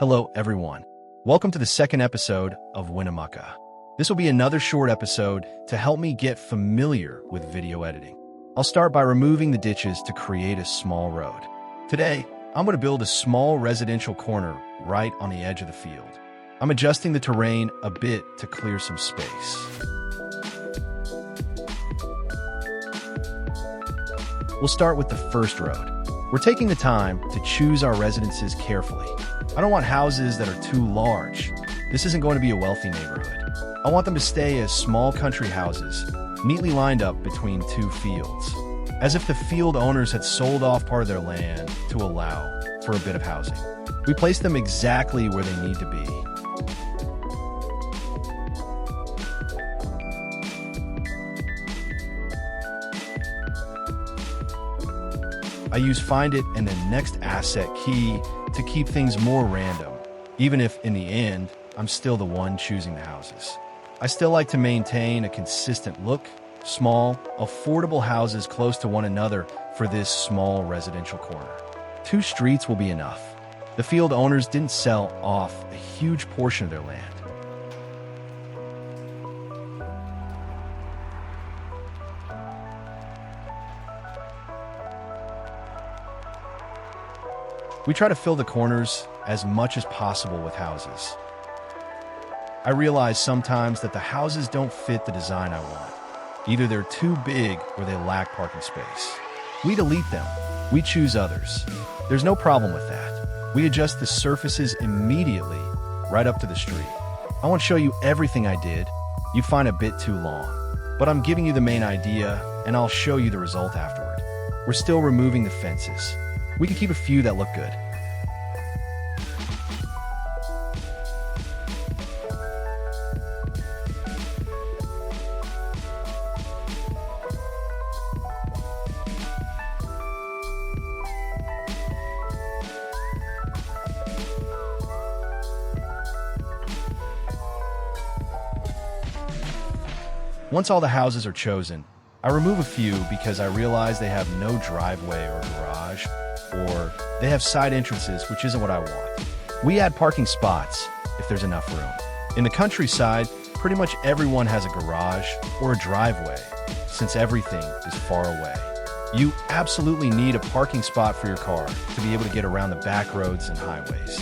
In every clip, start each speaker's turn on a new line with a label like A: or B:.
A: Hello, everyone. Welcome to the second episode of Winnemucca. This will be another short episode to help me get familiar with video editing. I'll start by removing the ditches to create a small road. Today, I'm going to build a small residential corner right on the edge of the field. I'm adjusting the terrain a bit to clear some space. We'll start with the first road. We're taking the time to choose our residences carefully. I don't want houses that are too large. This isn't going to be a wealthy neighborhood. I want them to stay as small country houses, neatly lined up between two fields, as if the field owners had sold off part of their land to allow for a bit of housing. We place them exactly where they need to be. I use find it and then next asset key to keep things more random, even if in the end, I'm still the one choosing the houses. I still like to maintain a consistent look, small, affordable houses close to one another for this small residential corner. 2 streets will be enough. The field owners didn't sell off a huge portion of their land. We try to fill the corners as much as possible with houses. I realize sometimes that the houses don't fit the design I want. Either they're too big or they lack parking space. We delete them. We choose others. There's no problem with that. We adjust the surfaces immediately right up to the street. I won't show you everything I did. You find a bit too long. But I'm giving you the main idea, and I'll show you the result afterward. We're still removing the fences. We can keep a few that look good. Once all the houses are chosen, I remove a few because I realize they have no driveway or garage, or they have side entrances, which isn't what I want. We add parking spots if there's enough room. In the countryside, pretty much everyone has a garage or a driveway, since everything is far away. You absolutely need a parking spot for your car to be able to get around the back roads and highways.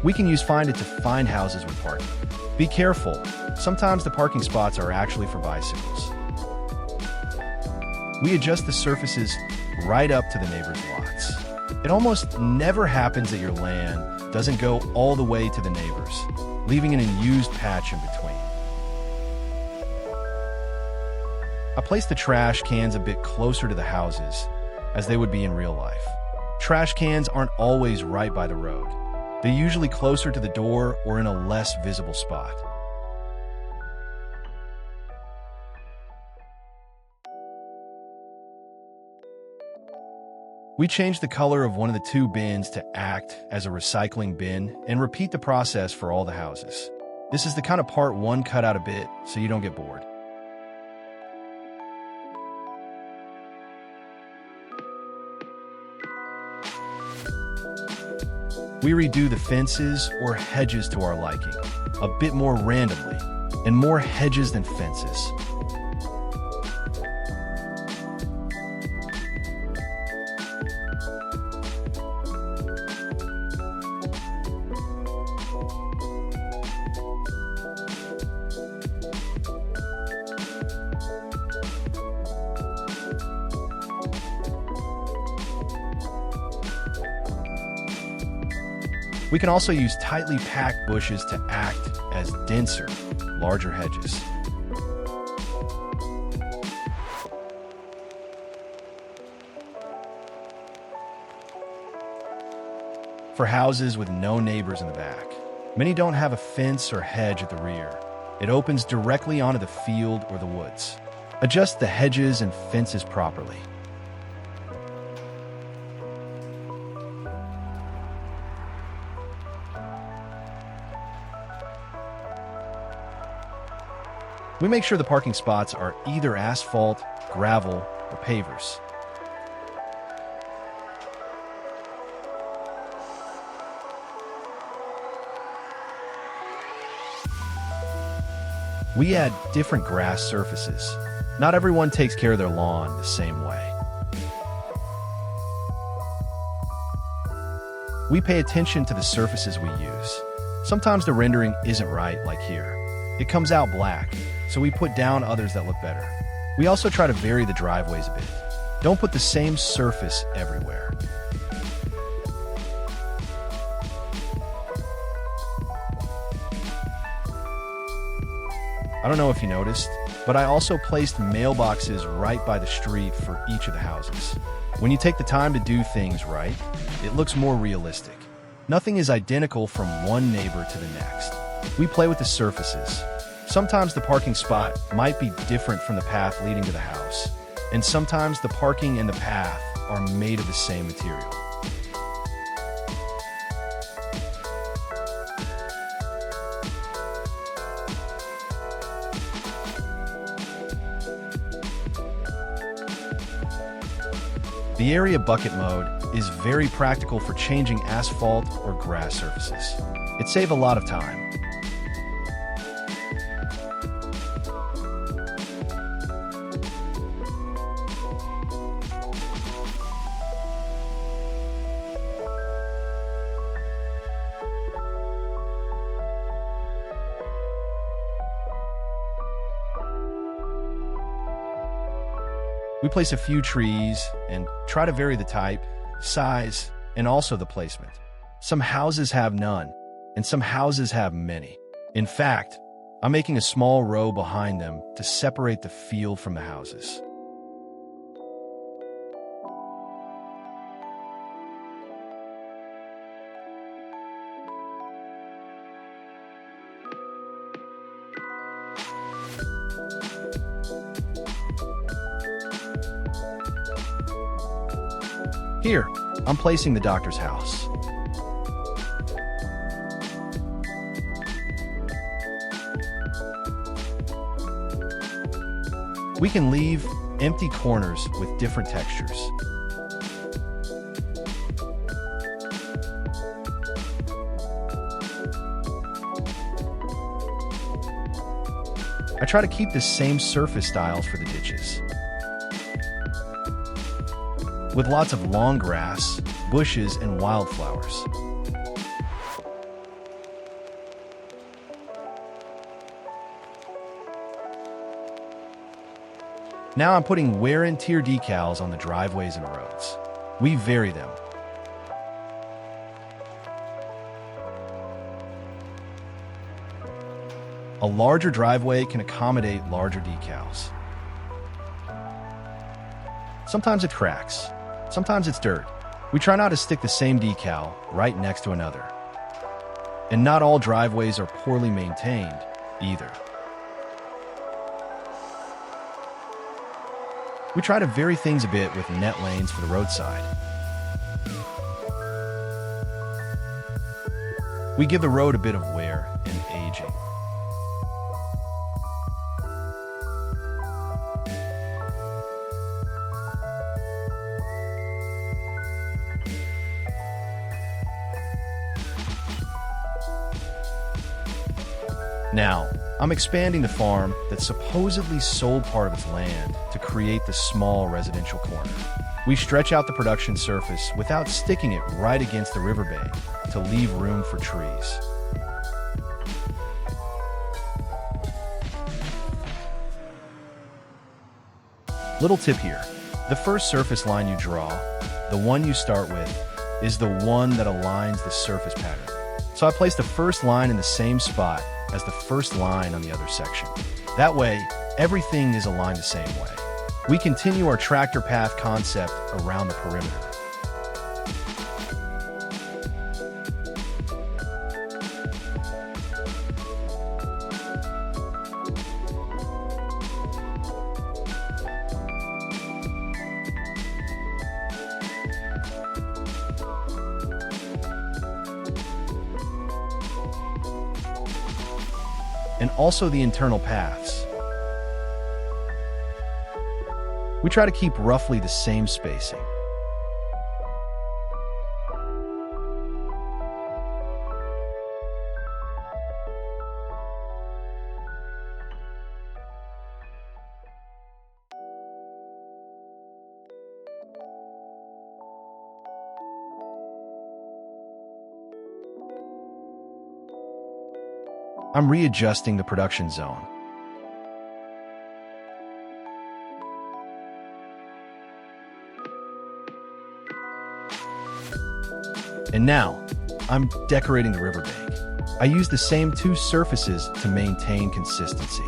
A: We can use Find It to find houses with parking. Be careful. Sometimes the parking spots are actually for bicycles. We adjust the surfaces right up to the neighbors' lots. It almost never happens that your land doesn't go all the way to the neighbors, leaving an unused patch in between. I place the trash cans a bit closer to the houses, as they would be in real life. Trash cans aren't always right by the road. They're usually closer to the door or in a less visible spot. We change the color of one of the 2 bins to act as a recycling bin and repeat the process for all the houses. This is the kind of part 1 cut out a bit so you don't get bored. We redo the fences or hedges to our liking, a bit more randomly, and more hedges than fences. We can also use tightly packed bushes to act as denser, larger hedges. For houses with no neighbors in the back, many don't have a fence or hedge at the rear. It opens directly onto the field or the woods. Adjust the hedges and fences properly. We make sure the parking spots are either asphalt, gravel, or pavers. We add different grass surfaces. Not everyone takes care of their lawn the same way. We pay attention to the surfaces we use. Sometimes the rendering isn't right, like here. It comes out black, so we put down others that look better. We also try to vary the driveways a bit. Don't put the same surface everywhere. I don't know if you noticed, but I also placed mailboxes right by the street for each of the houses. When you take the time to do things right, it looks more realistic. Nothing is identical from one neighbor to the next. We play with the surfaces. Sometimes the parking spot might be different from the path leading to the house, and sometimes the parking and the path are made of the same material. The area bucket mode is very practical for changing asphalt or grass surfaces. It saves a lot of time. We place a few trees and try to vary the type, size, and also the placement. Some houses have none, and some houses have many. In fact, I'm making a small row behind them to separate the field from the houses. Here, I'm placing the doctor's house. We can leave empty corners with different textures. I try to keep the same surface styles for the ditches, with lots of long grass, bushes, and wildflowers. Now I'm putting wear and tear decals on the driveways and roads. We vary them. A larger driveway can accommodate larger decals. Sometimes it cracks. Sometimes it's dirt. We try not to stick the same decal right next to another. And not all driveways are poorly maintained either. We try to vary things a bit with net lanes for the roadside. We give the road a bit of wear and aging. Now, I'm expanding the farm that supposedly sold part of its land to create the small residential corner. We stretch out the production surface without sticking it right against the riverbank to leave room for trees. Little tip here. The first surface line you draw, the one you start with, is the one that aligns the surface pattern. So I place the first line in the same spot as the first line on the other section. That way, everything is aligned the same way. We continue our tractor path concept around the perimeter. And also the internal paths. We try to keep roughly the same spacing. I'm readjusting the production zone. And now, I'm decorating the riverbank. I use the same two surfaces to maintain consistency.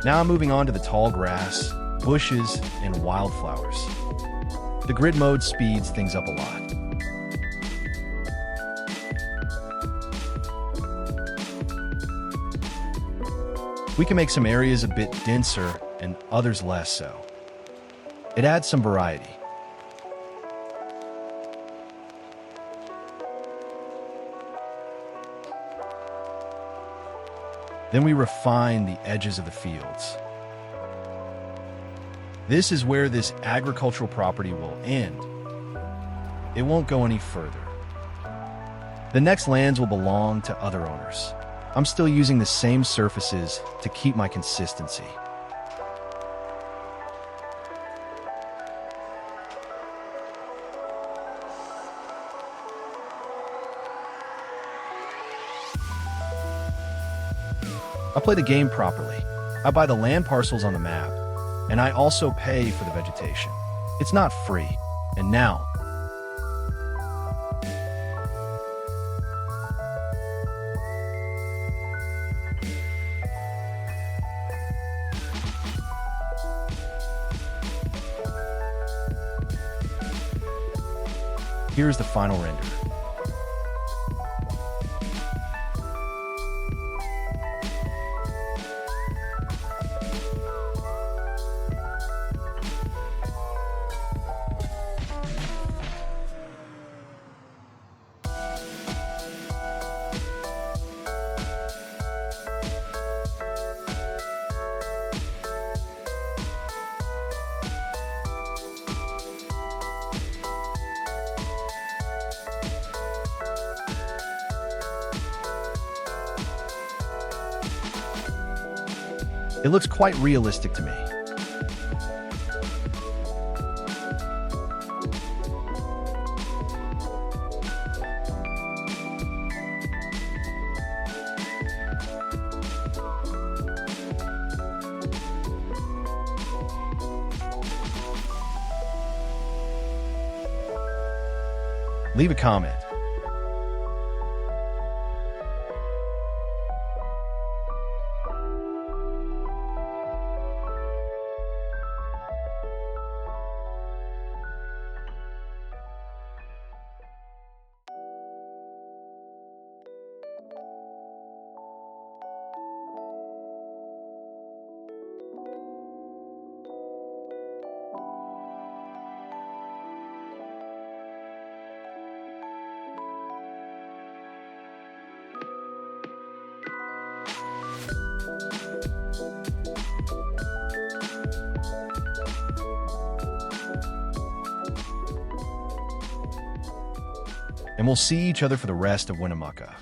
A: Now I'm moving on to the tall grass, bushes, and wildflowers. The grid mode speeds things up a lot. We can make some areas a bit denser and others less so. It adds some variety. Then we refine the edges of the fields. This is where this agricultural property will end. It won't go any further. The next lands will belong to other owners. I'm still using the same surfaces to keep my consistency. I play the game properly. I buy the land parcels on the map, and I also pay for the vegetation. It's not free. And now, here's the final render. It looks quite realistic to me. Leave a comment. And we'll see each other for the rest of Winnemucca.